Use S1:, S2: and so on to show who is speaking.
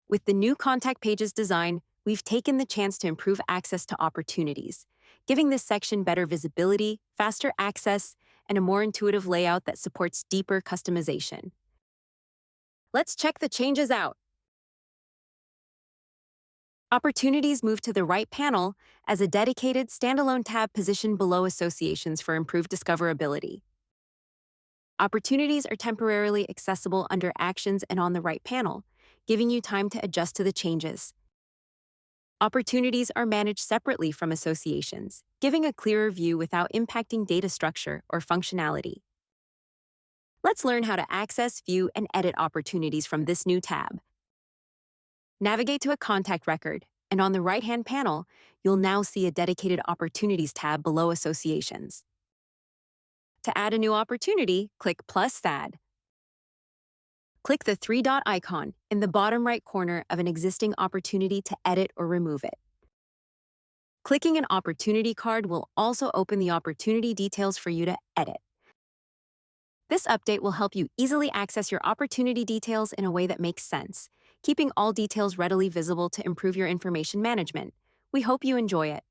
S1: With the new contact pages design, we've taken the chance to improve access to opportunities, giving this section better visibility, faster access, and a more intuitive layout that supports deeper customization. Let's check the changes out. Opportunities move to the right panel as a dedicated standalone tab positioned below associations for improved discoverability. Opportunities are temporarily accessible under Actions and on the right panel, giving you time to adjust to the changes. Opportunities are managed separately from associations, giving a clearer view without impacting data structure or functionality. Let's learn how to access, view, and edit opportunities from this new tab. Navigate to a contact record, and on the right-hand panel, you'll now see a dedicated Opportunities tab below Associations. To add a new opportunity, click Plus Add. Click the three-dot icon in the bottom right corner of an existing opportunity to edit or remove it. Clicking an opportunity card will also open the opportunity details for you to edit. This update will help you easily access your opportunity details in a way that makes sense, keeping all details readily visible to improve your information management. We hope you enjoy it.